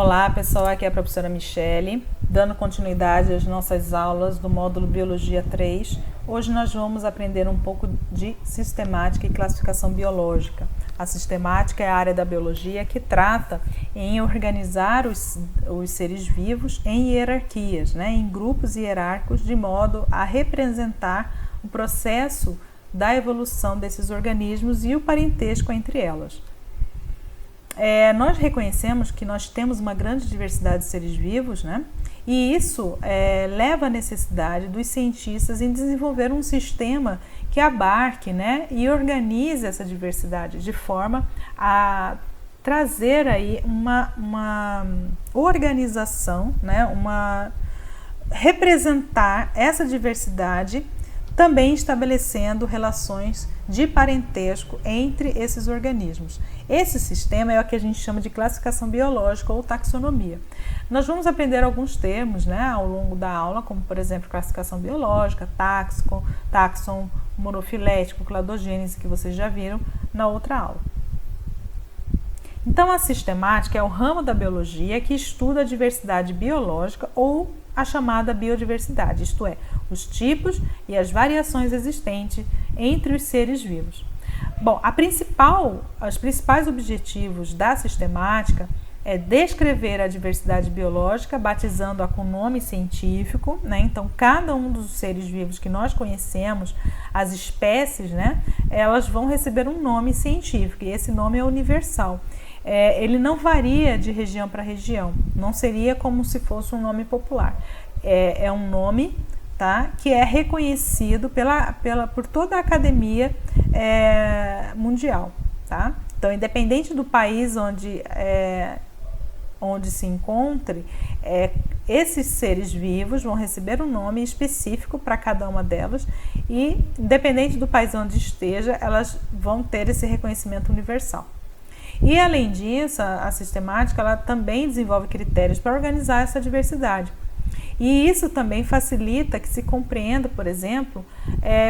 Olá pessoal, aqui é a professora Michele, dando continuidade às nossas aulas do módulo Biologia 3. Hoje nós vamos aprender um pouco de sistemática e classificação biológica. A sistemática é a área da biologia que trata em organizar os seres vivos em hierarquias, em grupos hierárquicos, de modo a representar o processo da evolução desses organismos e o parentesco entre elas. Nós reconhecemos que nós temos uma grande diversidade de seres vivos, e isso leva à necessidade dos cientistas em desenvolver um sistema que abarque, e organize essa diversidade de forma a trazer aí uma organização, representar essa diversidade, também estabelecendo relações de parentesco entre esses organismos. Esse sistema é o que a gente chama de classificação biológica ou taxonomia. Nós vamos aprender alguns termos ao longo da aula, como por exemplo classificação biológica, táxon, monofilético, cladogênese, que vocês já viram na outra aula. Então a sistemática é o ramo da biologia que estuda a diversidade biológica ou a chamada biodiversidade, isto é, os tipos e as variações existentes entre os seres vivos. Bom, os principais objetivos da sistemática é descrever a diversidade biológica, batizando-a com nome científico, Então, cada um dos seres vivos que nós conhecemos, as espécies, elas vão receber um nome científico, e esse nome é universal. Ele não varia de região para região, não seria como se fosse um nome popular. É um nome, que é reconhecido por toda a academia mundial. Então, independente do país onde se encontre, esses seres vivos vão receber um nome específico para cada uma delas e, independente do país onde esteja, elas vão ter esse reconhecimento universal. E, além disso, a sistemática ela também desenvolve critérios para organizar essa diversidade. E isso também facilita que se compreenda, por exemplo,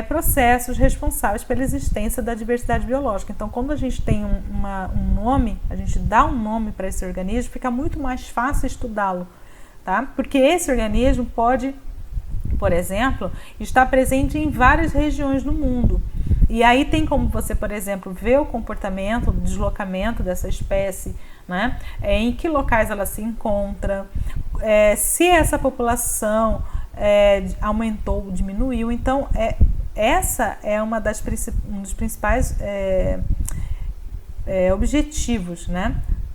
processos responsáveis pela existência da diversidade biológica. Então, quando a gente tem um nome, a gente dá um nome para esse organismo, fica muito mais fácil estudá-lo, Porque esse organismo pode, por exemplo, estar presente em várias regiões do mundo. E aí tem como você, por exemplo, ver o comportamento, o deslocamento dessa espécie, em que locais ela se encontra, se essa população aumentou ou diminuiu. Então, essa é um dos principais objetivos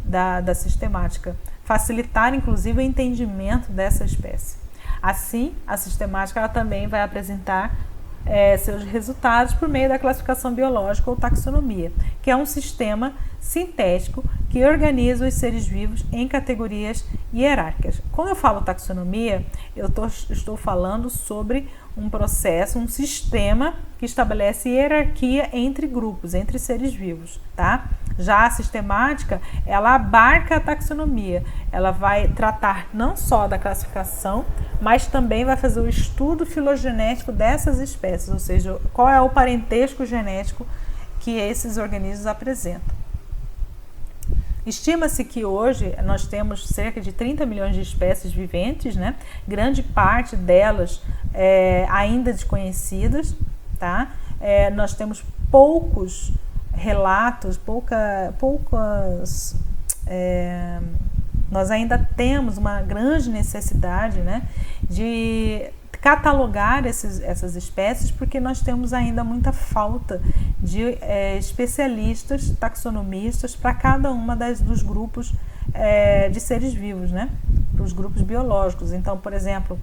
da sistemática, facilitar inclusive o entendimento dessa espécie. Assim, a sistemática ela também vai apresentar seus resultados por meio da classificação biológica ou taxonomia, que é um sistema sintético que organiza os seres vivos em categorias hierárquicas. Quando eu falo taxonomia, eu estou falando sobre um processo, um sistema que estabelece hierarquia entre grupos, entre seres vivos, Já a sistemática, ela abarca a taxonomia, ela vai tratar não só da classificação, mas também vai fazer o estudo filogenético dessas espécies, ou seja, qual é o parentesco genético que esses organismos apresentam. Estima-se que hoje nós temos cerca de 30 milhões de espécies viventes, Grande parte delas ainda desconhecidas, Nós temos poucos relatos, nós ainda temos uma grande necessidade, de catalogar essas espécies, porque nós temos ainda muita falta de especialistas, taxonomistas para cada uma dos grupos de seres vivos, para os grupos biológicos. Então, por exemplo,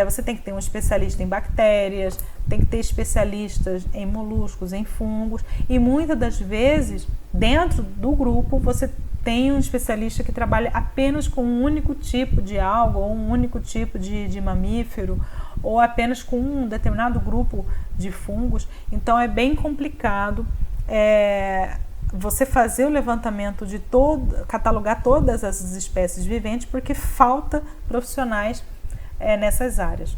você tem que ter um especialista em bactérias, tem que ter especialistas em moluscos, em fungos, e muitas das vezes, dentro do grupo, você tem um especialista que trabalha apenas com um único tipo de alga, ou um único tipo de mamífero, ou apenas com um determinado grupo de fungos. Então é bem complicado você fazer o levantamento catalogar todas essas espécies viventes, porque falta profissionais nessas áreas.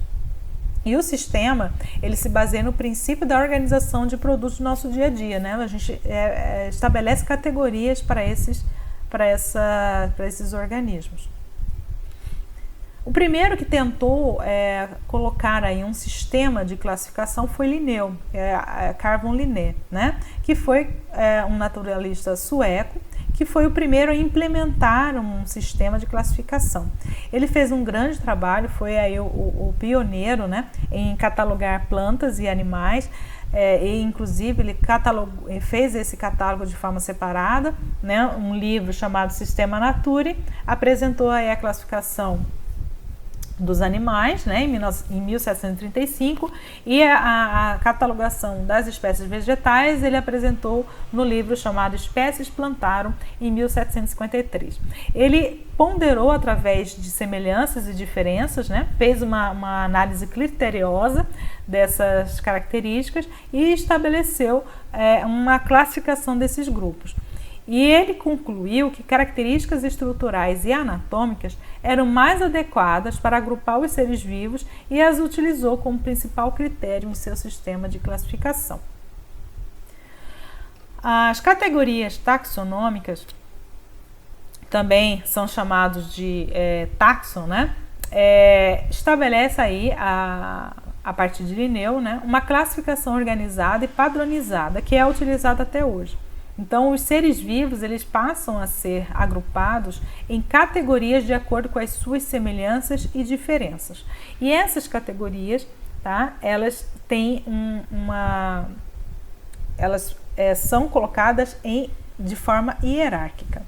E o sistema, ele se baseia no princípio da organização de produtos do nosso dia a dia, A gente estabelece categorias para esses para esses organismos. O primeiro que tentou colocar aí um sistema de classificação foi Linneu, Carl von Linné, né? Que foi um naturalista sueco, que foi o primeiro a implementar um sistema de classificação. Ele fez um grande trabalho, foi aí o pioneiro, né, em catalogar plantas e animais, e inclusive ele fez esse catálogo de forma separada, né, um livro chamado Systema Naturae, apresentou aí a classificação dos animais, né, em 1735, e a catalogação das espécies vegetais ele apresentou no livro chamado Species Plantarum, em 1753. Ele ponderou através de semelhanças e diferenças, né, fez uma análise criteriosa dessas características e estabeleceu uma classificação desses grupos. E ele concluiu que características estruturais e anatômicas eram mais adequadas para agrupar os seres vivos e as utilizou como principal critério em seu sistema de classificação. As categorias taxonômicas também são chamados de taxon, né? Estabelece aí a partir de Linneu, né, uma classificação organizada e padronizada que é utilizada até hoje. Então, os seres vivos eles passam a ser agrupados em categorias de acordo com as suas semelhanças e diferenças. E essas categorias, tá, elas têm são colocadas de forma hierárquica,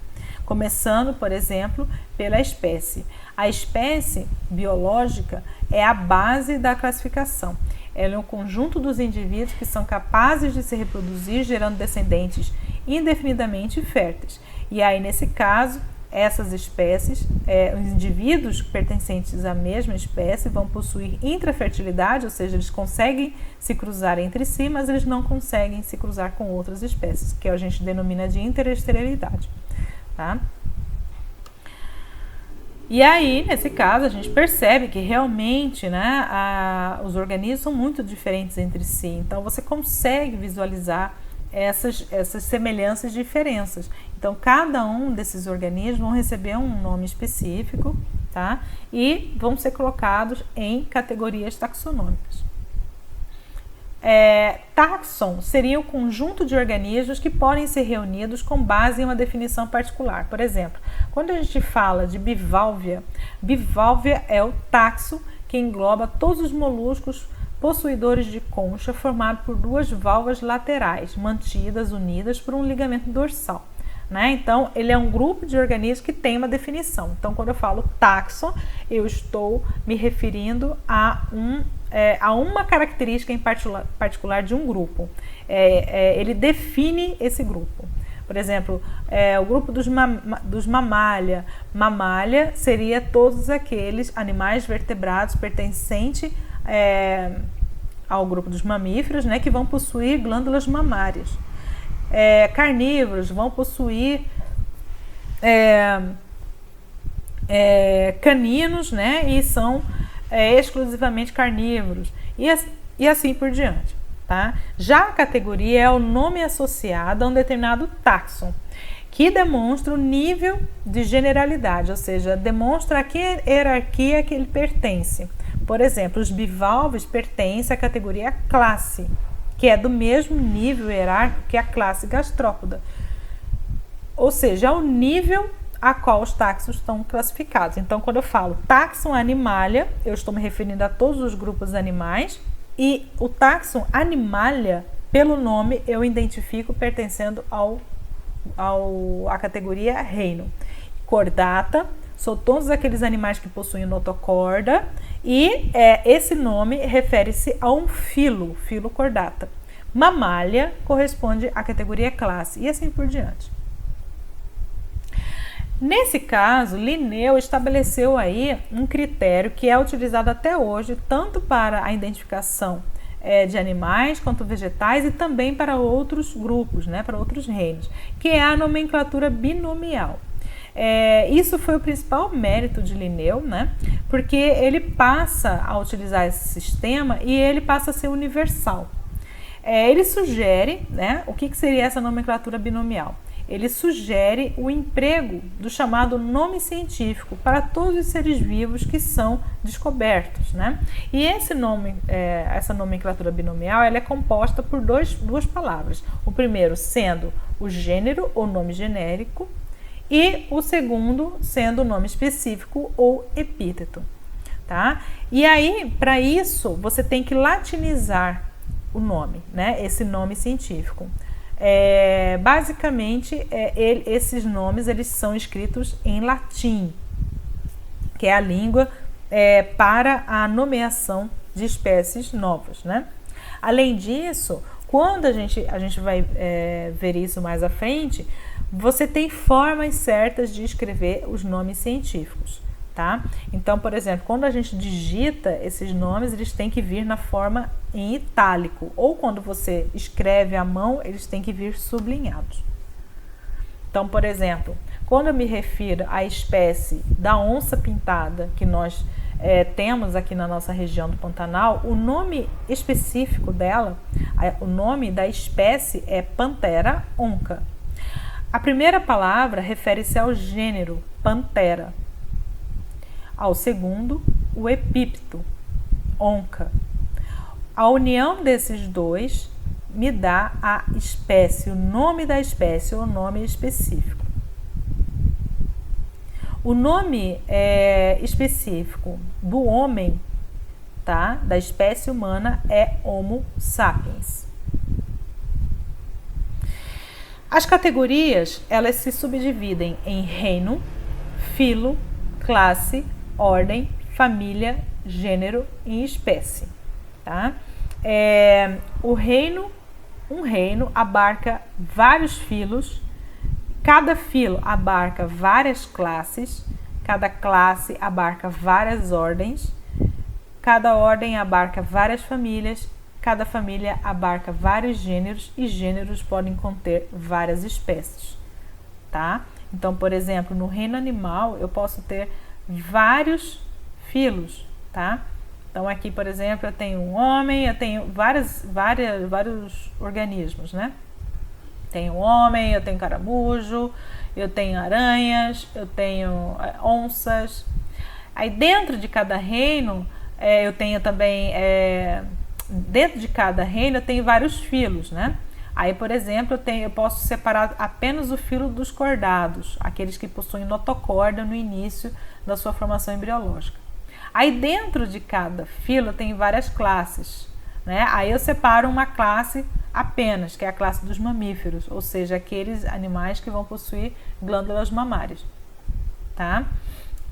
começando, por exemplo, pela espécie. A espécie biológica é a base da classificação. Ela é um conjunto dos indivíduos que são capazes de se reproduzir, gerando descendentes indefinidamente férteis. E aí, nesse caso, essas espécies, os indivíduos pertencentes à mesma espécie vão possuir intrafertilidade, ou seja, eles conseguem se cruzar entre si, mas eles não conseguem se cruzar com outras espécies, que a gente denomina de interesterilidade. Tá? E aí, nesse caso, a gente percebe que realmente, né, os organismos são muito diferentes entre si. Então, você consegue visualizar essas semelhanças e diferenças. Então, cada um desses organismos vão receber um nome específico, tá? E vão ser colocados em categorias taxonômicas. Taxon seria o conjunto de organismos que podem ser reunidos com base em uma definição particular. Por exemplo, quando a gente fala de bivalvia, bivalvia é o taxo que engloba todos os moluscos possuidores de concha formado por duas válvulas laterais, mantidas, unidas por um ligamento dorsal. Né? Então, ele é um grupo de organismos que tem uma definição. Então, quando eu falo taxon, eu estou me referindo a uma característica em particular de um grupo. Ele define esse grupo. Por exemplo, o grupo dos mamália. Mamália seria todos aqueles animais vertebrados pertencentes ao grupo dos mamíferos, né, que vão possuir glândulas mamárias. Carnívoros vão possuir caninos, né, e são exclusivamente carnívoros, e assim por diante. Tá? Já a categoria é o nome associado a um determinado taxon, que demonstra o nível de generalidade, ou seja, demonstra a que hierarquia que ele pertence. Por exemplo, os bivalves pertencem à categoria classe, que é do mesmo nível hierárquico que a classe gastrópoda. Ou seja, é o nível a qual os taxons estão classificados. Então, quando eu falo taxon Animalia, eu estou me referindo a todos os grupos animais, e o taxon Animalia, pelo nome, eu identifico pertencendo à categoria reino. Chordata são todos aqueles animais que possuem notocorda, e esse nome refere-se a um filo Chordata. Mamália corresponde à categoria classe, e assim por diante. Nesse caso, Linneu estabeleceu aí um critério que é utilizado até hoje, tanto para a identificação de animais quanto vegetais e também para outros grupos, né, para outros reinos, que é a nomenclatura binomial. Isso foi o principal mérito de Linneu, né, porque ele passa a utilizar esse sistema e ele passa a ser universal. Ele sugere, né, o que seria essa nomenclatura binomial. ele sugere o emprego do chamado nome científico para todos os seres vivos que são descobertos, né? E esse nome, essa nomenclatura binomial, ela é composta por duas palavras. O primeiro sendo o gênero ou nome genérico e o segundo sendo o nome específico ou epíteto, tá? E aí, para isso, você tem que latinizar o nome, né? Esse nome científico. Basicamente, esses nomes eles são escritos em latim, que é a língua para a nomeação de espécies novas, né? Além disso, quando a gente vai ver isso mais à frente, você tem formas certas de escrever os nomes científicos, tá? Então, por exemplo, quando a gente digita esses nomes, eles têm que vir na forma em itálico, ou quando você escreve à mão, eles têm que vir sublinhados. Então, por exemplo, quando eu me refiro à espécie da onça pintada que nós temos aqui na nossa região do Pantanal, o nome específico dela, o nome da espécie é Panthera onca. A primeira palavra refere-se ao gênero Panthera, ao segundo, o epíteto onca. A união desses dois me dá a espécie, o nome da espécie ou nome específico. O nome específico do homem, tá? Da espécie humana é Homo sapiens. As categorias, elas se subdividem em reino, filo, classe, ordem, família, gênero e espécie, tá? Um reino abarca vários filos, cada filo abarca várias classes, cada classe abarca várias ordens, cada ordem abarca várias famílias, cada família abarca vários gêneros e gêneros podem conter várias espécies, tá? Então, por exemplo, no reino animal eu posso ter vários filos, tá? Então aqui, por exemplo, eu tenho um homem, eu tenho vários organismos, né? Tenho homem, eu tenho caramujo, eu tenho aranhas, eu tenho onças. Aí dentro de cada reino, eu tenho também, dentro de cada reino eu tenho vários filos, né? Aí, por exemplo, eu posso separar apenas o filo dos cordados, aqueles que possuem notocorda no início da sua formação embriológica. Aí dentro de cada filo tem várias classes, né? Aí eu separo uma classe apenas, que é a classe dos mamíferos, ou seja, aqueles animais que vão possuir glândulas mamárias, tá?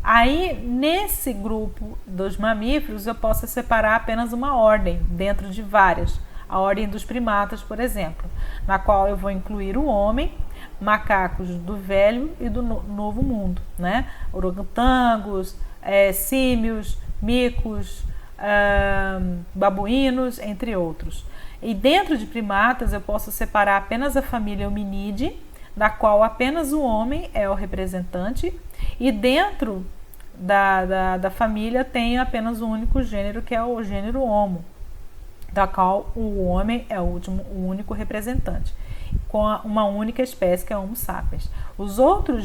Aí nesse grupo dos mamíferos eu posso separar apenas uma ordem dentro de várias, a ordem dos primatas, por exemplo, na qual eu vou incluir o homem, macacos do Velho e do Novo Mundo, né? Orangotangos, símios, micos, babuínos, entre outros. E dentro de primatas eu posso separar apenas a família hominídea, da qual apenas o homem é o representante, e dentro da família tem apenas um único gênero, que é o gênero Homo, da qual o homem é o único representante, com uma única espécie, que é Homo sapiens. Os outras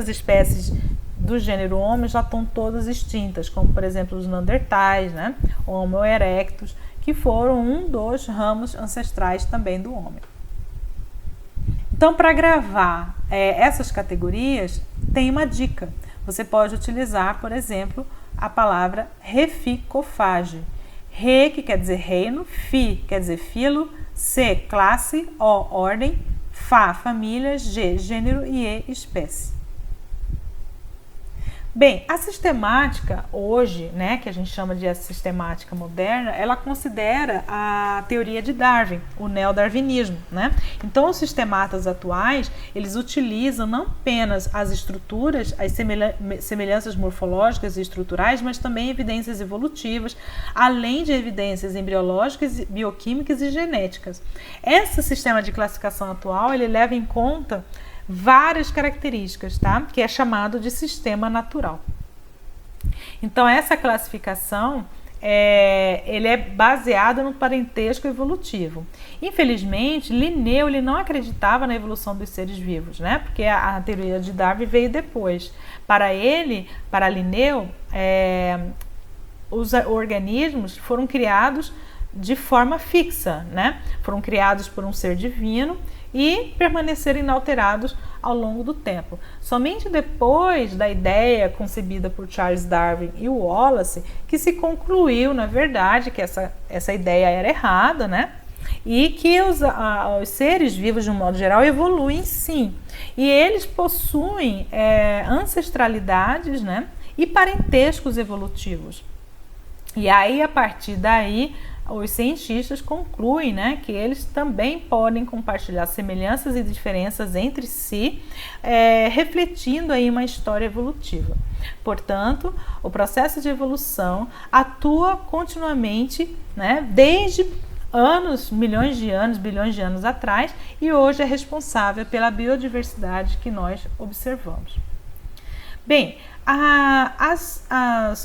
espécies do gênero Homo já estão todas extintas, como por exemplo os Neandertais, né? Homo erectus, que foram um dos ramos ancestrais também do homem. Então, para gravar essas categorias, tem uma dica. Você pode utilizar, por exemplo, a palavra reficofage. Re, que quer dizer reino, fi, quer dizer filo, C, classe, O, ordem, Fa, família, G, gênero e E, espécie. Bem, a sistemática hoje, né, que a gente chama de sistemática moderna, ela considera a teoria de Darwin, o neodarwinismo, né? Então, os sistematas atuais, eles utilizam não apenas as estruturas, as semelhanças morfológicas e estruturais, mas também evidências evolutivas, além de evidências embriológicas, bioquímicas e genéticas. Esse sistema de classificação atual, ele leva em conta várias características, tá? Que é chamado de sistema natural. Então, essa classificação, ele é baseado no parentesco evolutivo. Infelizmente, Linneu ele não acreditava na evolução dos seres vivos, né? Porque a teoria de Darwin veio depois. Para Linneu, os organismos foram criados de forma fixa, né? Foram criados por um ser divino e permaneceram inalterados ao longo do tempo. Somente depois da ideia concebida por Charles Darwin e o Wallace que se concluiu, na verdade, que essa ideia era errada, né? E que os seres vivos, de um modo geral, evoluem sim. E eles possuem ancestralidades, né? E parentescos evolutivos. E aí, a partir daí, os cientistas concluem, né, que eles também podem compartilhar semelhanças e diferenças entre si, refletindo aí uma história evolutiva. Portanto, o processo de evolução atua continuamente, né, desde milhões de anos, bilhões de anos atrás, e hoje é responsável pela biodiversidade que nós observamos. Bem,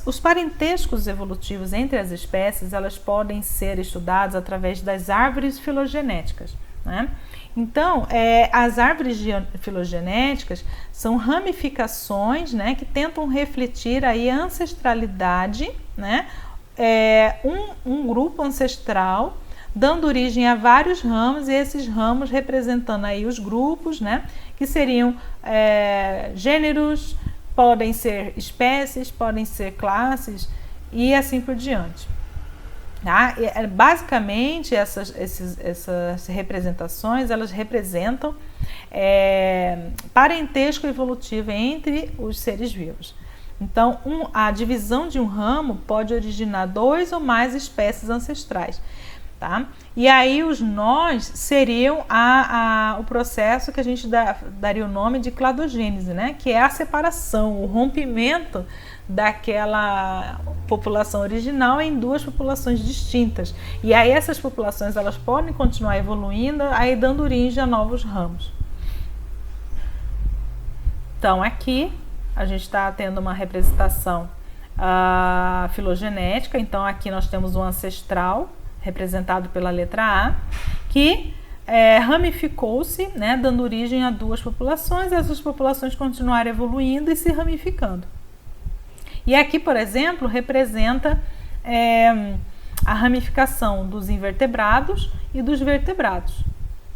os parentescos evolutivos entre as espécies, elas podem ser estudados através das árvores filogenéticas, né? Então, as árvores filogenéticas são ramificações, né, que tentam refletir aí a ancestralidade, né? Um grupo ancestral dando origem a vários ramos, e esses ramos representando aí os grupos, né, que seriam gêneros, podem ser espécies, podem ser classes e assim por diante. Tá? Basicamente, essas representações, elas representam parentesco evolutivo entre os seres vivos. Então, a divisão de um ramo pode originar 2 ou mais espécies ancestrais. Tá? E aí os nós seriam o processo que a gente daria o nome de cladogênese, né? Que é a separação, o rompimento daquela população original em 2 populações distintas. E aí essas populações, elas podem continuar evoluindo, aí dando origem a novos ramos. Então aqui a gente está tendo uma representação filogenética. Então aqui nós temos o ancestral, representado pela letra A, que ramificou-se, né, dando origem a 2 populações. Essas populações continuaram evoluindo e se ramificando. E aqui, por exemplo, representa a ramificação dos invertebrados e dos vertebrados.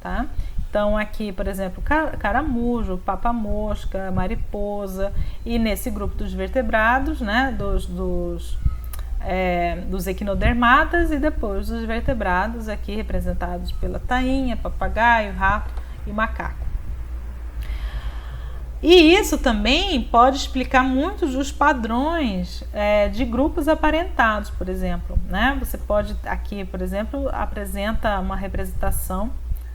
Tá? Então aqui, por exemplo, caramujo, papa-mosca, mariposa, e nesse grupo dos vertebrados, né, dos equinodermatas, e depois dos vertebrados, aqui representados pela tainha, papagaio, rato e macaco. E isso também pode explicar muitos dos padrões de grupos aparentados, por exemplo. Né? Você pode, aqui, por exemplo, apresenta uma representação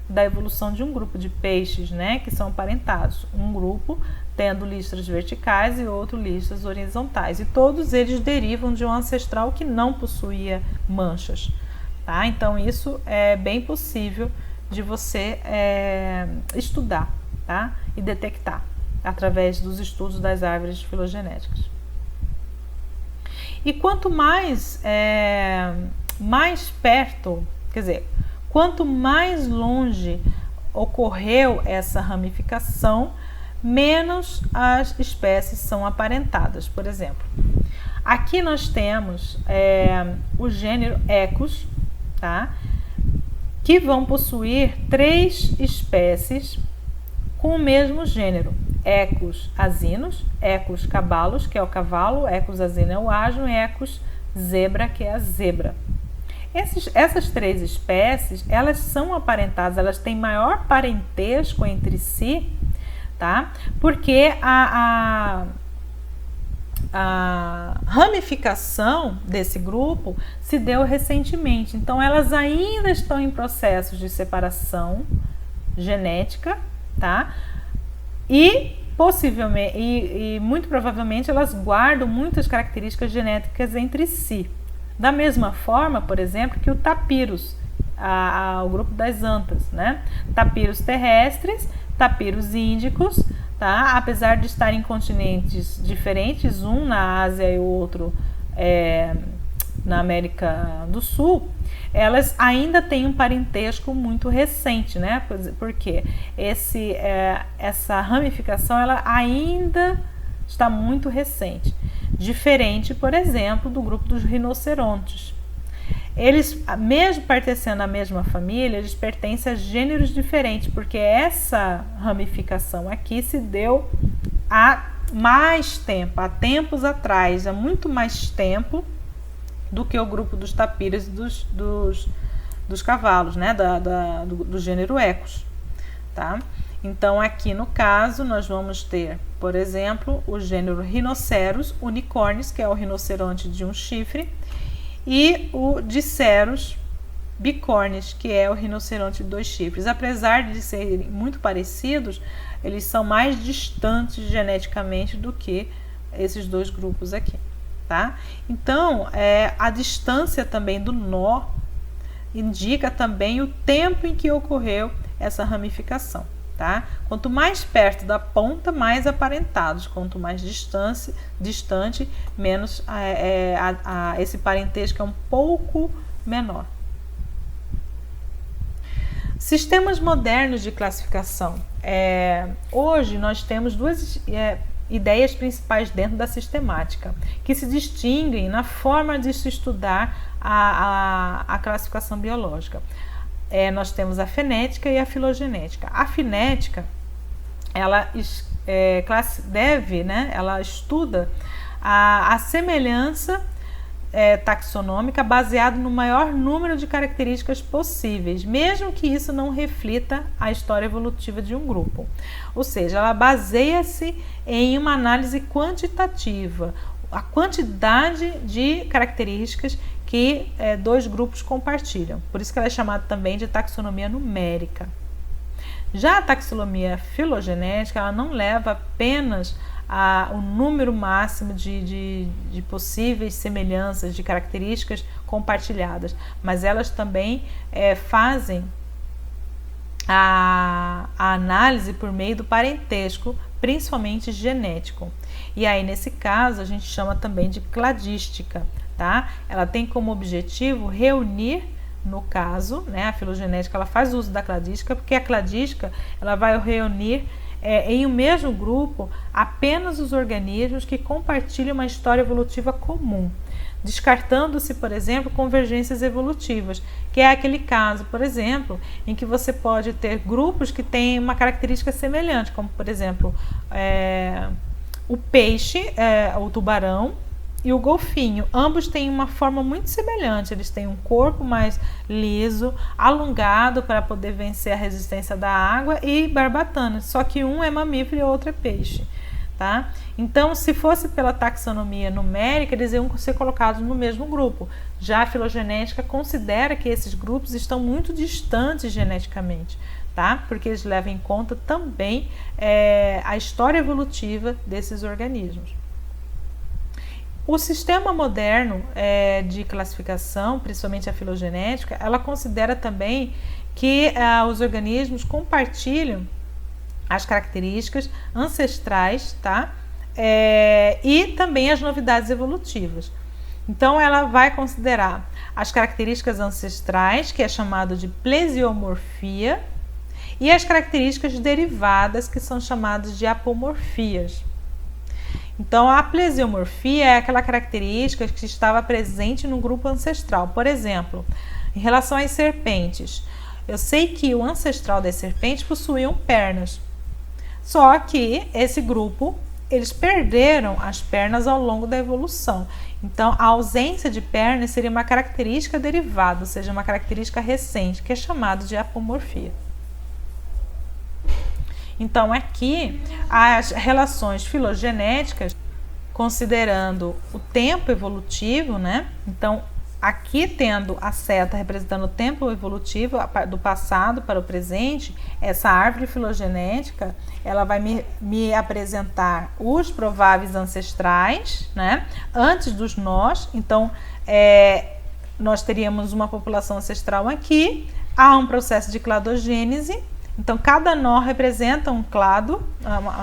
da evolução de um grupo de peixes, né, que são aparentados. Um grupo tendo listras verticais e outro listras horizontais. E todos eles derivam de um ancestral que não possuía manchas. Tá? Então isso é bem possível de você estudar, tá? E detectar através dos estudos das árvores filogenéticas. E quanto mais perto, quer dizer, quanto mais longe ocorreu essa ramificação, menos as espécies são aparentadas. Por exemplo, aqui nós temos o gênero Equus, tá? Que vão possuir 3 espécies com o mesmo gênero: Equus asinus, Equus cabalus, que é o cavalo, Equus asino é o asno, e Equus zebra, que é a zebra. Essas 3 espécies, elas são aparentadas, elas têm maior parentesco entre si, tá? Porque a ramificação desse grupo se deu recentemente. Então, elas ainda estão em processos de separação genética, tá? E possivelmente, e muito provavelmente, elas guardam muitas características genéticas entre si. Da mesma forma, por exemplo, que o tapirus, o grupo das antas, né? Tapiros terrestres, tapiros índicos, tá? Apesar de estarem em continentes diferentes, um na Ásia e o outro na América do Sul, elas ainda têm um parentesco muito recente, né? Porque essa ramificação ela ainda está muito recente. Diferente, por exemplo, do grupo dos rinocerontes. Eles, mesmo pertencendo à mesma família, eles pertencem a gêneros diferentes, porque essa ramificação aqui se deu há mais tempo, há tempos atrás, há muito mais tempo do que o grupo dos tapiras e dos cavalos, né? Do gênero Equus, tá? Então, aqui no caso, nós vamos ter, por exemplo, o gênero Rhinoceros unicornis, que é o rinoceronte de um chifre, e o Dicerus bicornis, que é o rinoceronte de 2 chifres. Apesar de serem muito parecidos, eles são mais distantes geneticamente do que esses 2 grupos aqui, tá? Então, a distância também do nó indica também o tempo em que ocorreu essa ramificação, tá? Quanto mais perto da ponta, mais aparentados. Quanto mais distante, menos esse parentesco é um pouco menor. Sistemas modernos de classificação. Hoje nós temos 2 ideias principais dentro da sistemática, que se distinguem na forma de se estudar a classificação biológica. Nós temos a fenética e a filogenética. A fenética, ela ela estuda a semelhança taxonômica baseada no maior número de características possíveis, mesmo que isso não reflita a história evolutiva de um grupo. Ou seja, ela baseia-se em uma análise quantitativa, a quantidade de características que 2 grupos compartilham. Por isso que ela é chamada também de taxonomia numérica. Já a taxonomia filogenética, ela não leva apenas o número máximo de possíveis semelhanças, de características compartilhadas, mas elas também fazem a análise por meio do parentesco, principalmente genético. E aí, nesse caso, a gente chama também de cladística, tá? Ela tem como objetivo reunir, no caso, né, a filogenética, ela faz uso da cladística, porque a cladística ela vai reunir em um mesmo grupo apenas os organismos que compartilham uma história evolutiva comum, descartando-se, por exemplo, convergências evolutivas, que é aquele caso, por exemplo, em que você pode ter grupos que têm uma característica semelhante, como, por exemplo, o peixe, o tubarão, e o golfinho. Ambos têm uma forma muito semelhante, eles têm um corpo mais liso, alongado para poder vencer a resistência da água e barbatanas, só que um é mamífero e o outro é peixe, tá? Então, se fosse pela taxonomia numérica, eles iam ser colocados no mesmo grupo. Já a filogenética considera que esses grupos estão muito distantes geneticamente, tá? Porque eles levam em conta também a história evolutiva desses organismos. O sistema moderno de classificação, principalmente a filogenética, ela considera também que os organismos compartilham as características ancestrais, tá? E também as novidades evolutivas. Então, ela vai considerar as características ancestrais, que é chamado de plesiomorfia, e as características derivadas, que são chamadas de apomorfias. Então, a plesiomorfia é aquela característica que estava presente no grupo ancestral. Por exemplo, em relação às serpentes, eu sei que o ancestral das serpentes possuíam pernas. Só que esse grupo, eles perderam as pernas ao longo da evolução. Então, a ausência de pernas seria uma característica derivada, ou seja, uma característica recente, que é chamada de apomorfia. Então, aqui, as relações filogenéticas, considerando o tempo evolutivo, né? Então, aqui tendo a seta representando o tempo evolutivo do passado para o presente, essa árvore filogenética, ela vai me apresentar os prováveis ancestrais, né? Antes dos nós. Então, nós teríamos uma população ancestral aqui, há um processo de cladogênese. Então, cada nó representa um clado,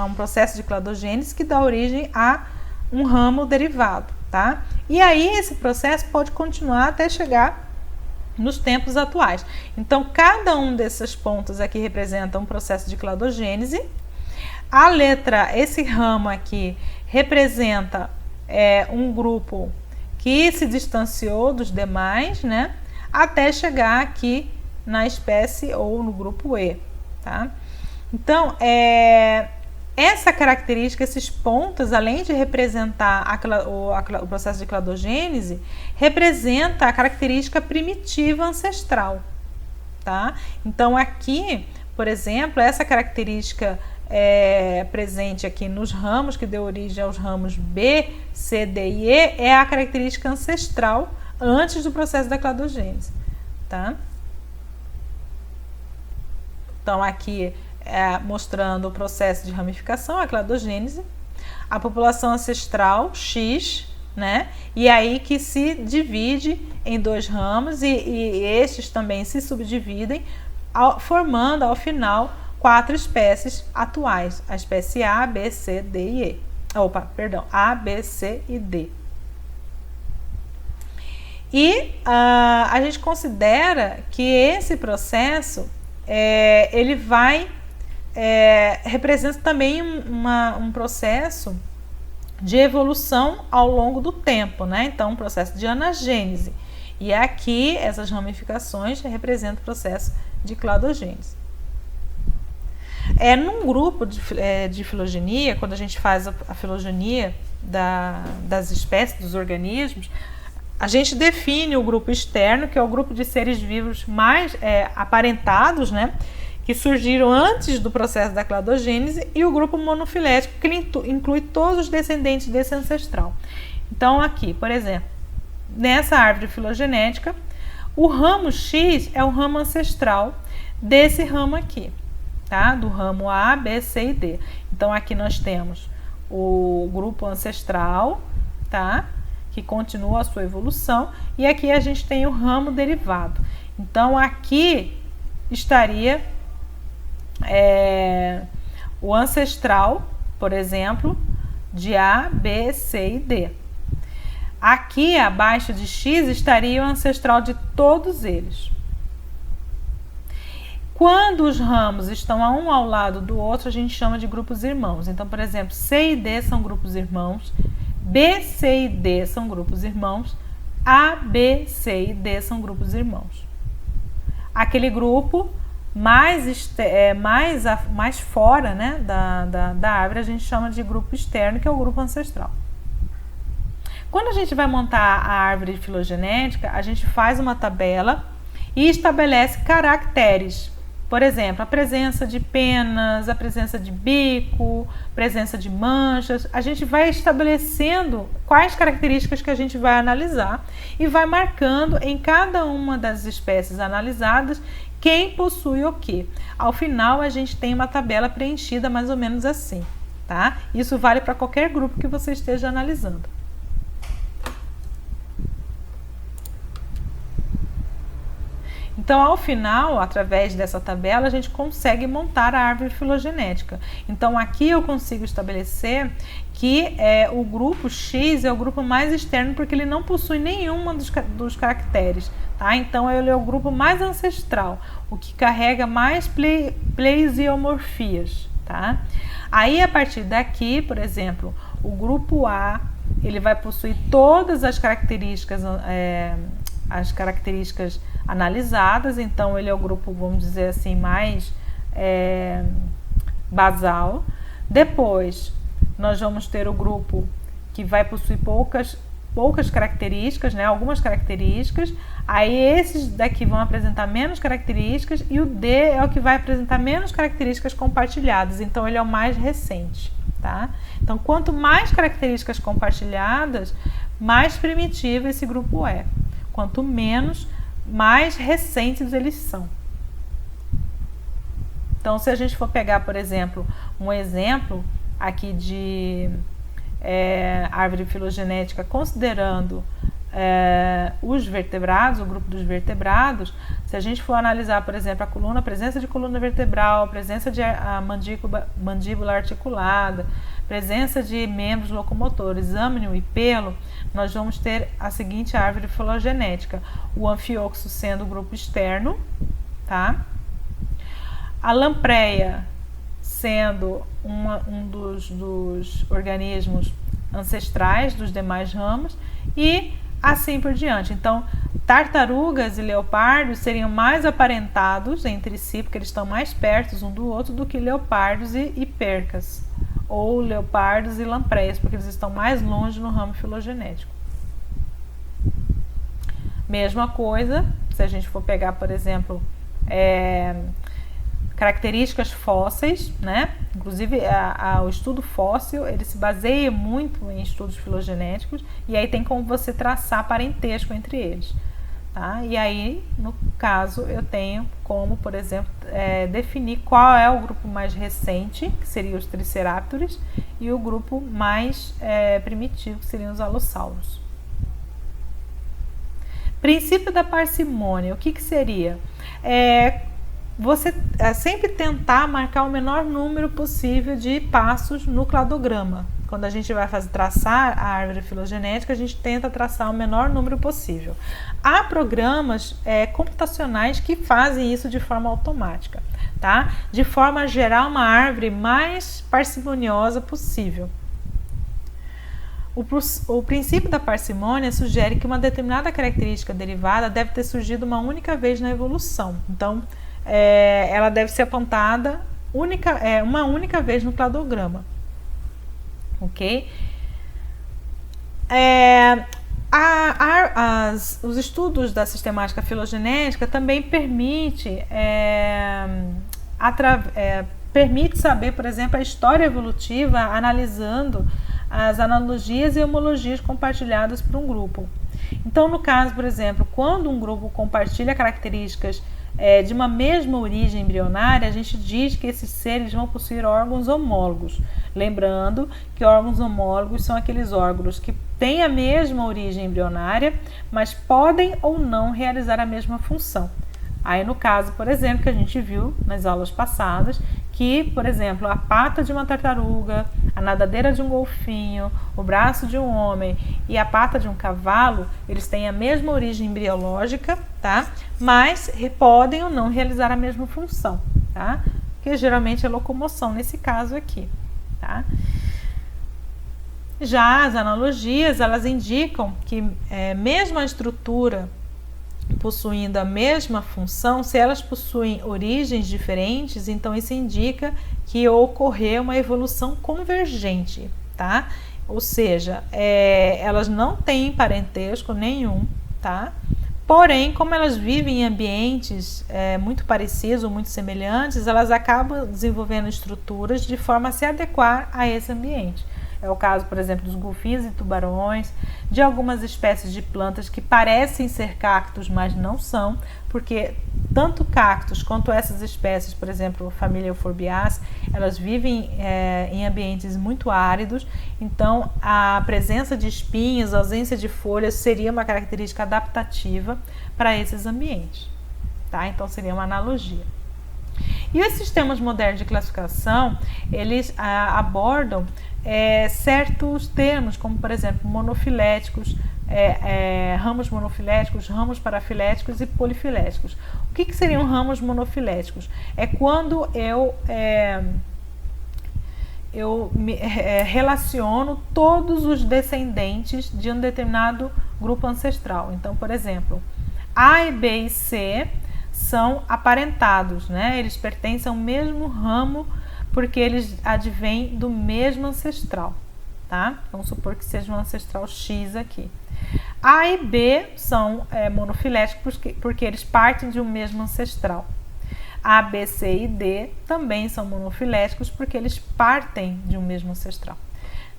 um processo de cladogênese que dá origem a um ramo derivado, tá? E aí esse processo pode continuar até chegar nos tempos atuais. Então, cada um desses pontos aqui representa um processo de cladogênese. A letra, esse ramo aqui, representa um grupo que se distanciou dos demais, né? Até chegar aqui na espécie ou no grupo E, tá? Então, essa característica, esses pontos, além de representar o processo de cladogênese, representa a característica primitiva ancestral, tá? Então, aqui, por exemplo, essa característica presente aqui nos ramos, que deu origem aos ramos B, C, D e E, é a característica ancestral antes do processo da cladogênese, tá? Então, aqui mostrando o processo de ramificação, a cladogênese, a população ancestral, X, né? E aí que se divide em 2 ramos e estes também se subdividem, formando ao final 4 espécies atuais, a espécie A, B, C, D e E. A, B, C e D. E a gente considera que esse processo ele vai representa também um processo de evolução ao longo do tempo, né? Então, um processo de anagênese. E aqui, essas ramificações representam o processo de cladogênese. Num grupo de filogenia, quando a gente faz a filogenia das espécies, dos organismos, a gente define o grupo externo, que é o grupo de seres vivos mais aparentados, né? Que surgiram antes do processo da cladogênese, e o grupo monofilético, que inclui todos os descendentes desse ancestral. Então, aqui, por exemplo, nessa árvore filogenética, o ramo X é o ramo ancestral desse ramo aqui, tá? Do ramo A, B, C e D. Então, aqui nós temos o grupo ancestral, tá? Que continua a sua evolução, e aqui a gente tem o ramo derivado. Então, aqui estaria o ancestral, por exemplo, de A, B, C e D. Aqui abaixo de X estaria o ancestral de todos eles. Quando os ramos estão um ao lado do outro, a gente chama de grupos irmãos. Então, por exemplo, C e D são grupos irmãos, B, C e D são grupos irmãos, A, B, C e D são grupos irmãos. Aquele grupo mais fora, né, da árvore, a gente chama de grupo externo, que é o grupo ancestral. Quando a gente vai montar a árvore filogenética, a gente faz uma tabela e estabelece caracteres. Por exemplo, a presença de penas, a presença de bico, presença de manchas. A gente vai estabelecendo quais características que a gente vai analisar e vai marcando em cada uma das espécies analisadas quem possui o quê. Ao final, a gente tem uma tabela preenchida mais ou menos assim, tá? Isso vale para qualquer grupo que você esteja analisando. Então, ao final, através dessa tabela, a gente consegue montar a árvore filogenética. Então, aqui eu consigo estabelecer que o grupo X é o grupo mais externo, porque ele não possui nenhum dos caracteres, tá? Então, ele é o grupo mais ancestral, o que carrega mais plesiomorfias, tá? Aí, a partir daqui, por exemplo, o grupo A, ele vai possuir todas as características analisadas, então ele é o grupo, vamos dizer assim, mais basal. Depois nós vamos ter o grupo que vai possuir poucas características, né? Algumas características. Aí esses daqui vão apresentar menos características, e o D é o que vai apresentar menos características compartilhadas, então ele é o mais recente, tá? Então, quanto mais características compartilhadas, mais primitivo esse grupo é. Quanto menos, mais recentes eles são. Então, se a gente for pegar, por exemplo, um exemplo aqui de árvore filogenética, considerando os vertebrados, o grupo dos vertebrados, se a gente for analisar, por exemplo, a coluna, a presença de coluna vertebral, presença de mandíbula articulada, presença de membros locomotores, âmnio e pelo, nós vamos ter a seguinte árvore filogenética: o anfíoxo sendo o grupo externo, tá? A lampreia sendo um dos organismos ancestrais dos demais ramos e assim por diante. Então, tartarugas e leopardos seriam mais aparentados entre si, porque eles estão mais perto um do outro do que leopardos e percas, ou leopardos e lampreias, porque eles estão mais longe no ramo filogenético. Mesma coisa, se a gente for pegar, por exemplo, características fósseis, né? Inclusive o estudo fóssil, ele se baseia muito em estudos filogenéticos, e aí tem como você traçar parentesco entre eles, tá? E aí, no caso, eu tenho como, por exemplo, definir qual é o grupo mais recente, que seria os Triceratops, e o grupo mais primitivo, que seriam os Alossauros. Princípio da parcimônia, o que seria? Você sempre tentar marcar o menor número possível de passos no cladograma. Quando a gente vai traçar a árvore filogenética, a gente tenta traçar o menor número possível. Há programas computacionais que fazem isso de forma automática, tá? De forma a gerar uma árvore mais parcimoniosa possível. O princípio da parcimônia sugere que uma determinada característica derivada deve ter surgido uma única vez na evolução. Então, ela deve ser apontada uma única vez no cladograma, ok? Os estudos da sistemática filogenética também permite saber, por exemplo, a história evolutiva analisando as analogias e homologias compartilhadas por um grupo. Então, no caso, por exemplo, quando um grupo compartilha características de uma mesma origem embrionária, a gente diz que esses seres vão possuir órgãos homólogos. Lembrando que órgãos homólogos são aqueles órgãos que têm a mesma origem embrionária, mas podem ou não realizar a mesma função. Aí, no caso, por exemplo, que a gente viu nas aulas passadas, que, por exemplo, a pata de uma tartaruga, a nadadeira de um golfinho, o braço de um homem e a pata de um cavalo, eles têm a mesma origem embriológica, tá? Mas podem ou não realizar a mesma função, tá? Que geralmente é locomoção nesse caso aqui, tá? Já as analogias, elas indicam que mesmo a estrutura possuindo a mesma função, se elas possuem origens diferentes, então isso indica que ocorreu uma evolução convergente, tá? Ou seja, elas não têm parentesco nenhum, tá? Porém, como elas vivem em ambientes muito parecidos ou muito semelhantes, elas acabam desenvolvendo estruturas de forma a se adequar a esse ambiente. É o caso, por exemplo, dos golfinhos e tubarões, de algumas espécies de plantas que parecem ser cactos, mas não são, porque tanto cactos quanto essas espécies, por exemplo, a família Euphorbiaceae, elas vivem em ambientes muito áridos, então a presença de espinhos, a ausência de folhas seria uma característica adaptativa para esses ambientes, tá? Então seria uma analogia. E os sistemas modernos de classificação, eles abordam certos termos, como por exemplo monofiléticos, ramos monofiléticos, ramos parafiléticos e polifiléticos. O que seriam ramos monofiléticos? É quando eu relaciono todos os descendentes de um determinado grupo ancestral. Então, por exemplo, A e B e C são aparentados, né? Eles pertencem ao mesmo ramo porque eles advêm do mesmo ancestral, tá? Vamos supor que seja um ancestral X aqui. A e B são monofiléticos porque eles partem de um mesmo ancestral. A, B, C e D também são monofiléticos porque eles partem de um mesmo ancestral.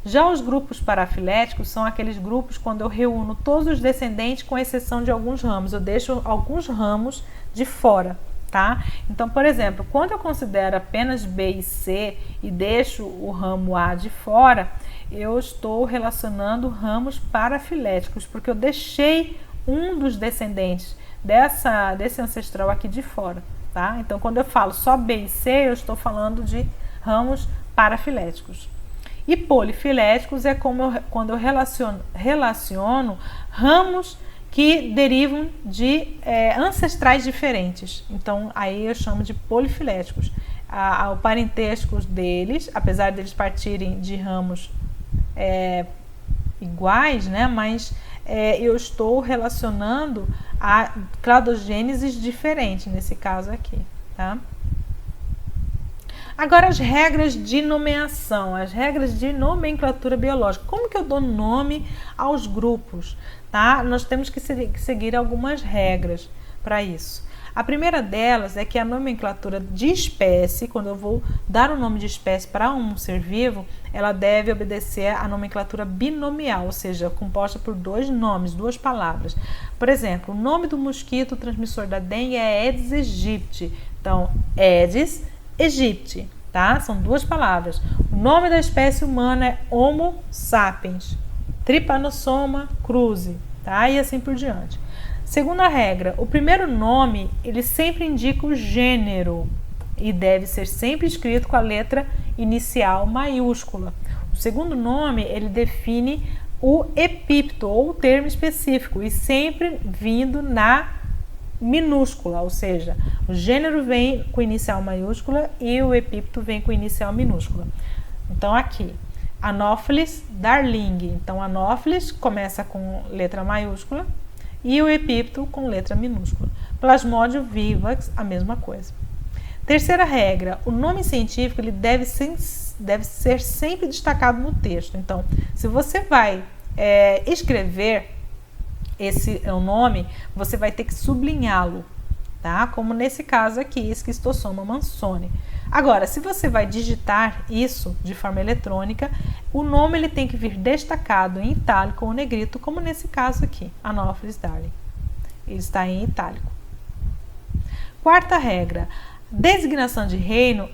Já os grupos parafiléticos são aqueles grupos quando eu reúno todos os descendentes com exceção de alguns ramos. Eu deixo alguns ramos de fora, tá? Então, por exemplo, quando eu considero apenas B e C e deixo o ramo A de fora, eu estou relacionando ramos parafiléticos, porque eu deixei um dos descendentes desse ancestral aqui de fora, tá? Então, quando eu falo só B e C, eu estou falando de ramos parafiléticos. E polifiléticos é quando eu relaciono ramos que derivam de ancestrais diferentes. Então, aí eu chamo de polifiléticos. O parentesco deles, apesar deles partirem de ramos iguais, né? Mas eu estou relacionando a cladogêneses diferentes, nesse caso aqui, tá? Agora, as regras de nomeação, as regras de nomenclatura biológica. Como que eu dou nome aos grupos? Tá? Nós temos que seguir algumas regras para isso. A primeira delas é que a nomenclatura de espécie, quando eu vou dar o nome de espécie para um ser vivo, ela deve obedecer à nomenclatura binomial, ou seja, composta por dois nomes, duas palavras. Por exemplo, o nome do mosquito transmissor da dengue é Aedes aegypti. Então, Aedes aegypti, tá? São duas palavras. O nome da espécie humana é Homo sapiens, Trypanosoma cruzi, tá? E assim por diante. Segunda regra, o primeiro nome, ele sempre indica o gênero e deve ser sempre escrito com a letra inicial maiúscula. O segundo nome, ele define o epíteto ou o termo específico e sempre vindo na minúscula, ou seja, o gênero vem com inicial maiúscula e o epíteto vem com inicial minúscula. Então, aqui, Anopheles darlingi. Então, Anopheles começa com letra maiúscula e o epíteto com letra minúscula. Plasmodium vivax, a mesma coisa. Terceira regra, o nome científico ele deve ser sempre destacado no texto. Então, se você vai escrever esse é o nome, você vai ter que sublinhá-lo, tá? Como nesse caso aqui, Schistosoma mansoni. Agora, se você vai digitar isso de forma eletrônica, o nome ele tem que vir destacado em itálico ou negrito, como nesse caso aqui, Anopheles darling. Ele está em itálico. Quarta regra, designação de reino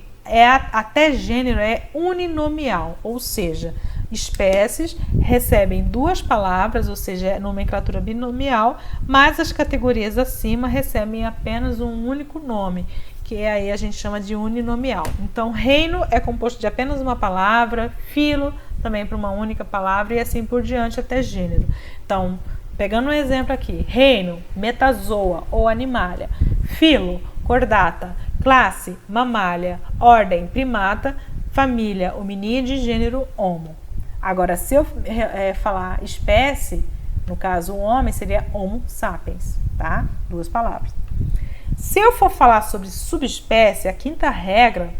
até gênero é uninomial, ou seja, espécies recebem duas palavras, ou seja, é nomenclatura binomial, mas as categorias acima recebem apenas um único nome, que aí a gente chama de uninomial. Então, reino é composto de apenas uma palavra, filo também para uma única palavra e assim por diante até gênero. Então, pegando um exemplo aqui, reino, metazoa ou animalia, filo, chordata, classe, mamália, ordem, primata, família, hominídeo, gênero, homo. Agora, se eu falar espécie, no caso o homem, seria Homo sapiens, tá? Duas palavras. Se eu for falar sobre subespécie, a quinta regra,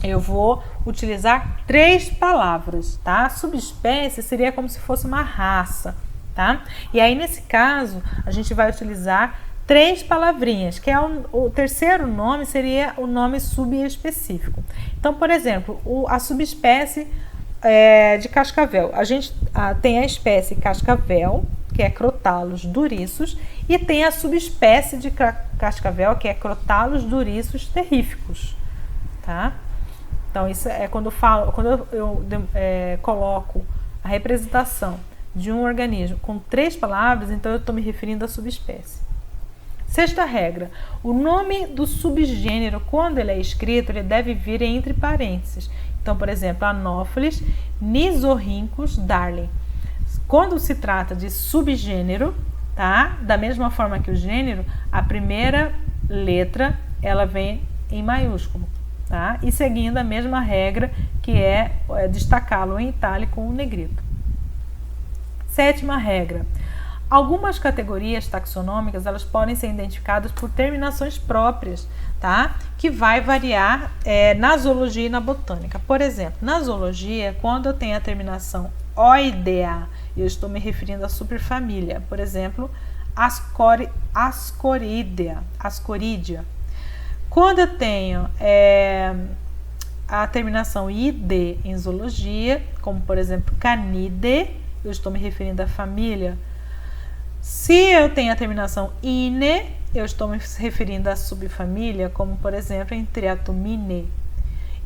eu vou utilizar 3 palavras, tá? Subespécie seria como se fosse uma raça, tá? E aí, nesse caso, a gente vai utilizar 3 palavrinhas, que é o terceiro nome seria o nome subespecífico. Então, por exemplo, a subespécie de cascavel. A gente tem a espécie cascavel, que é Crotalus duriços, e tem a subespécie de cascavel, que é Crotalus duriços terríficos, tá? Então, isso é quando eu coloco a representação de um organismo com 3 palavras, então eu estou me referindo à subespécie. Sexta regra, o nome do subgênero, quando ele é escrito, ele deve vir entre parênteses. Então, por exemplo, Anopheles nisorrhynchus darling. Quando se trata de subgênero, tá? Da mesma forma que o gênero, a primeira letra ela vem em maiúsculo, tá? E seguindo a mesma regra, que é destacá-lo em itálico ou negrito. Sétima regra. Algumas categorias taxonômicas elas podem ser identificadas por terminações próprias, tá? Que vai variar na zoologia e na botânica. Por exemplo, na zoologia, quando eu tenho a terminação oidea, eu estou me referindo à superfamília. Por exemplo, Ascorídea. Quando eu tenho a terminação ide em zoologia, como por exemplo Canidae, eu estou me referindo à família. Se eu tenho a terminação ine, eu estou me referindo à subfamília, como por exemplo em Triatomine.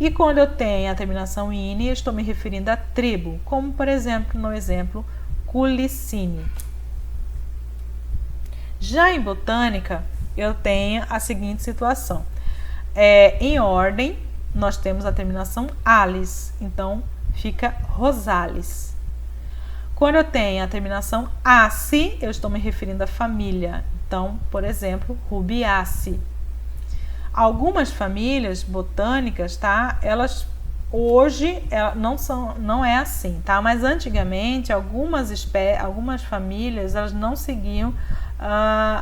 E quando eu tenho a terminação "ine", eu estou me referindo à tribo, como por exemplo no exemplo Culicine. Já em botânica, eu tenho a seguinte situação. Em ordem, nós temos a terminação "alis", então fica Rosales. Quando eu tenho a terminação "ace", eu estou me referindo à família, então, por exemplo, Rubiaceae. Algumas famílias botânicas, tá? Elas hoje não é assim, tá? Mas antigamente algumas famílias elas não seguiam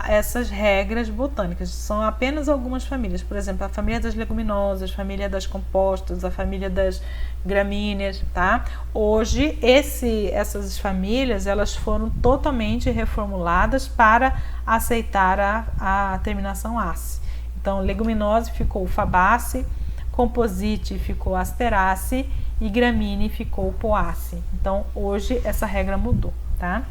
essas regras botânicas. São apenas algumas famílias, por exemplo, a família das leguminosas, a família das compostas, a família das gramíneas, tá? Hoje essas famílias elas foram totalmente reformuladas para aceitar a terminação "ace". Então, leguminose ficou Fabaceae, composite ficou Asteraceae e gramínea ficou Poaceae. Então, hoje essa regra mudou, tá?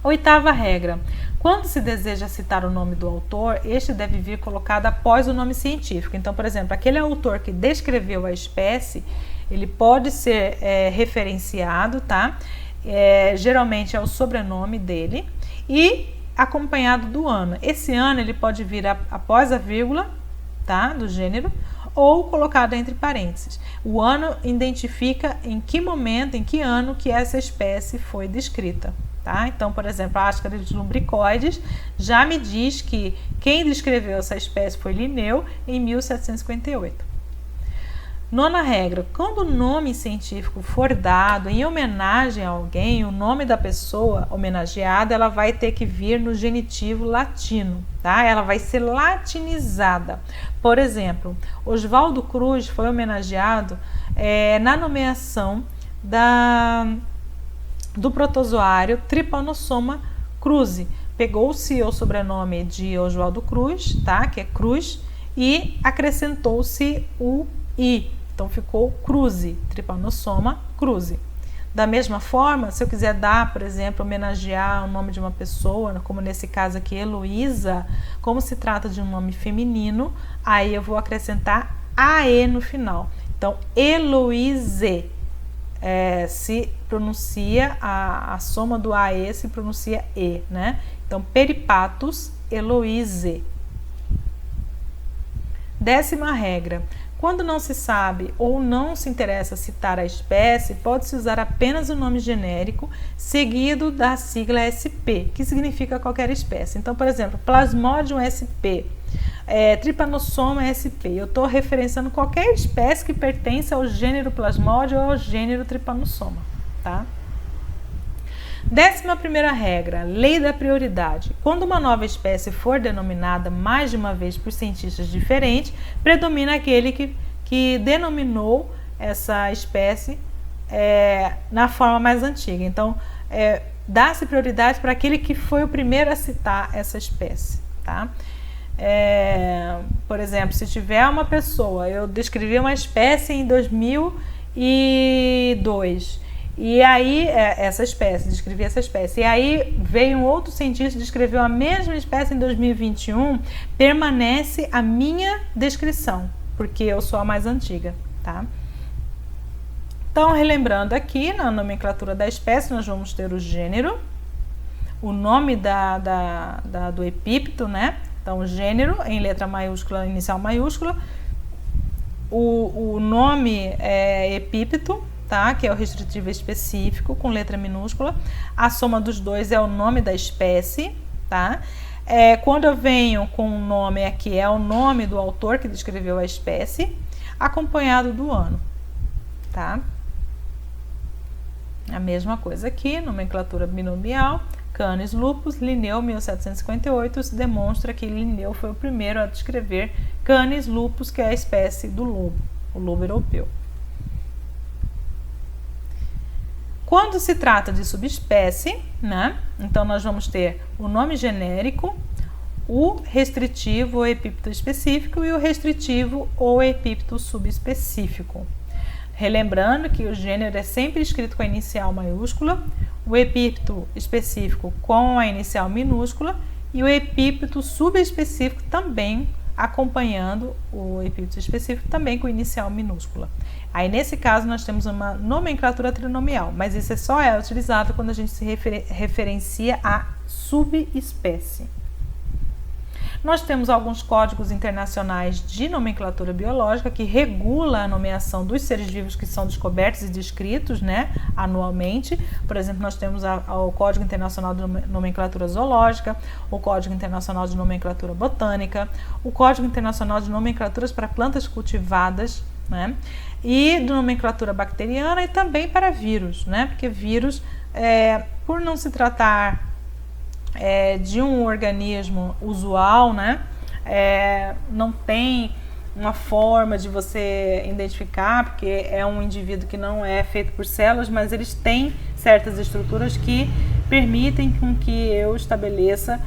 Oitava regra. Quando se deseja citar o nome do autor, este deve vir colocado após o nome científico. Então, por exemplo, aquele autor que descreveu a espécie, ele pode ser referenciado, tá? Geralmente é o sobrenome dele e acompanhado do ano. Esse ano ele pode vir após a vírgula, tá, do gênero, ou colocado entre parênteses. O ano identifica em que momento, em que ano que essa espécie foi descrita, tá? Então, por exemplo, a Ascaris lumbricoides já me diz que quem descreveu essa espécie foi Linneu em 1758. Nona regra, quando o nome científico for dado em homenagem a alguém, o nome da pessoa homenageada, ela vai ter que vir no genitivo latino, tá? Ela vai ser latinizada. Por exemplo, Oswaldo Cruz foi homenageado na nomeação do protozoário Trypanosoma cruzi. Pegou-se o sobrenome de Oswaldo Cruz, tá? Que é Cruz, e acrescentou-se o I. Então ficou cruzi, Trypanosoma cruzi. Da mesma forma, se eu quiser dar, por exemplo, homenagear o nome de uma pessoa, como nesse caso aqui, Heloísa, como se trata de um nome feminino, aí eu vou acrescentar AE no final. Então, Heloise se pronuncia, a soma do AE se pronuncia E, né? Então, Peripatus Heloise. 10ª regra. Quando não se sabe ou não se interessa citar a espécie, pode-se usar apenas o nome genérico seguido da sigla SP, que significa qualquer espécie. Então, por exemplo, Plasmodium SP, Trypanosoma SP. Eu estou referenciando qualquer espécie que pertence ao gênero Plasmodium ou ao gênero Trypanosoma, tá? 11ª regra, lei da prioridade. Quando uma nova espécie for denominada mais de uma vez por cientistas diferentes, predomina aquele que denominou essa espécie na forma mais antiga. Então, dá-se prioridade para aquele que foi o primeiro a citar essa espécie, tá? Por exemplo, se tiver uma pessoa, eu descrevi uma espécie em 2002, e aí, descrevi essa espécie, e aí veio um outro cientista e descreveu a mesma espécie em 2021, permanece a minha descrição, porque eu sou a mais antiga, tá? Então, relembrando aqui, na nomenclatura da espécie, nós vamos ter o gênero, o nome do epípeto, né? Então, o gênero em letra maiúscula, inicial maiúscula, o nome epípeto, tá? Que é o restritivo específico com letra minúscula. A soma dos dois é o nome da espécie, tá? Quando eu venho com o nome aqui, é o nome do autor que descreveu a espécie, acompanhado do ano, tá? A mesma coisa aqui, nomenclatura binomial, Canis lupus, Linneu, 1758, isso demonstra que Linneu foi o primeiro a descrever Canis lupus, que é a espécie do lobo, o lobo europeu. Quando se trata de subespécie, né? Então nós vamos ter o nome genérico, o restritivo ou epípeto específico e o restritivo ou epípeto subespecífico. Relembrando que o gênero é sempre escrito com a inicial maiúscula, o epípeto específico com a inicial minúscula e o epípeto subespecífico também acompanhando o epípeto específico também com inicial minúscula. Aí nesse caso nós temos uma nomenclatura trinomial, mas isso só é utilizado quando a gente se referencia a subespécie. Nós temos alguns códigos internacionais de nomenclatura biológica que regula a nomeação dos seres vivos que são descobertos e descritos, né, anualmente. Por exemplo, nós temos o Código Internacional de Nomenclatura Zoológica, o Código Internacional de Nomenclatura Botânica, o Código Internacional de Nomenclaturas para Plantas Cultivadas, né, e de nomenclatura bacteriana e também para vírus, né, porque vírus, por não se tratar de um organismo usual, né? Não tem uma forma de você identificar, porque é um indivíduo que não é feito por células, mas eles têm certas estruturas que permitem com que eu estabeleça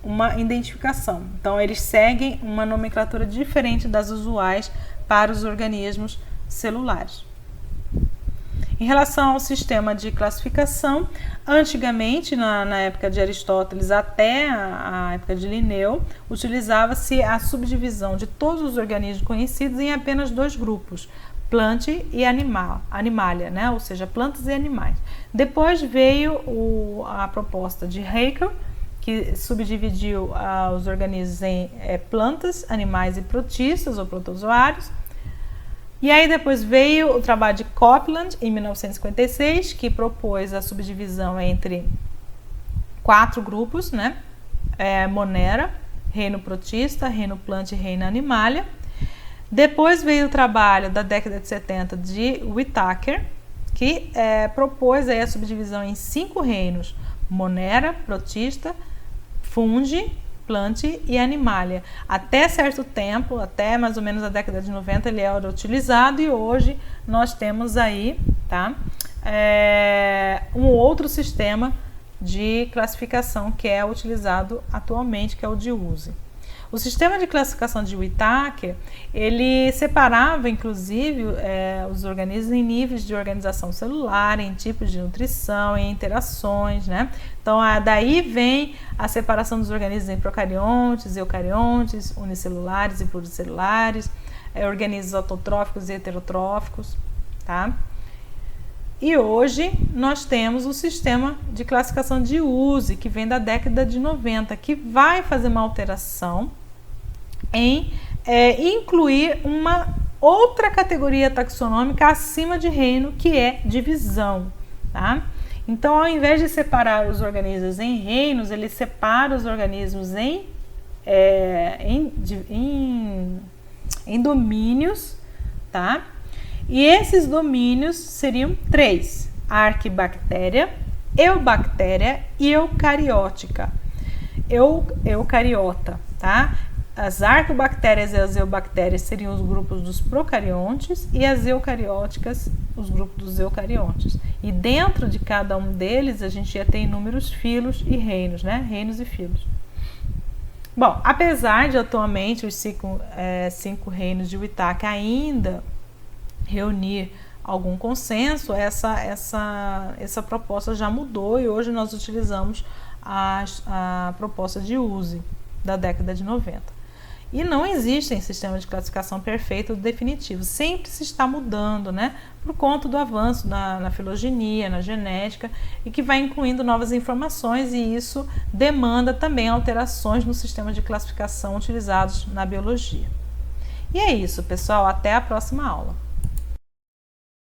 uma identificação. Então, eles seguem uma nomenclatura diferente das usuais para os organismos celulares. Em relação ao sistema de classificação, antigamente, na época de Aristóteles até a época de Linneu, utilizava-se a subdivisão de todos os organismos conhecidos em apenas dois grupos, plante e animalia, né? Ou seja, plantas e animais. Depois veio a proposta de Haeckel, que subdividiu os organismos em plantas, animais e protistas ou protozoários. E aí depois veio o trabalho de Copeland, em 1956, que propôs a subdivisão entre 4 grupos, né? Monera, reino protista, reino planta e reino animalia. Depois veio o trabalho da década de 70 de Whittaker, que propôs aí a subdivisão em 5 reinos, Monera, protista, fungi, plante e animalia. Até certo tempo, até mais ou menos a década de 90, ele era utilizado e hoje nós temos aí, tá, um outro sistema de classificação que é utilizado atualmente, que é o de Use. O sistema de classificação de Whittaker, ele separava, inclusive, os organismos em níveis de organização celular, em tipos de nutrição, em interações, né? Então, daí vem a separação dos organismos em procariontes, eucariontes, unicelulares e pluricelulares, organismos autotróficos e heterotróficos, tá? E hoje nós temos o sistema de classificação de Use, que vem da década de 90, que vai fazer uma alteração em incluir uma outra categoria taxonômica acima de reino, que é divisão, tá? Então, ao invés de separar os organismos em reinos, ele separa os organismos em domínios, tá? E esses domínios seriam 3: Arquibactéria, Eubactéria e Eucariótica. Eucariota, tá? As arquibactérias e as eubactérias seriam os grupos dos procariontes e as eucarióticas os grupos dos eucariontes. E dentro de cada um deles a gente ia ter inúmeros filos e reinos, né? Reinos e filos. Bom, apesar de atualmente os 5 reinos de Whittaker ainda reunir algum consenso, essa proposta já mudou e hoje nós utilizamos a proposta de Use da década de 90. E não existem sistemas de classificação perfeito definitivo, sempre se está mudando, né? Por conta do avanço na filogenia, na genética, e que vai incluindo novas informações, e isso demanda também alterações no sistema de classificação utilizados na biologia. E é isso, pessoal, até a próxima aula.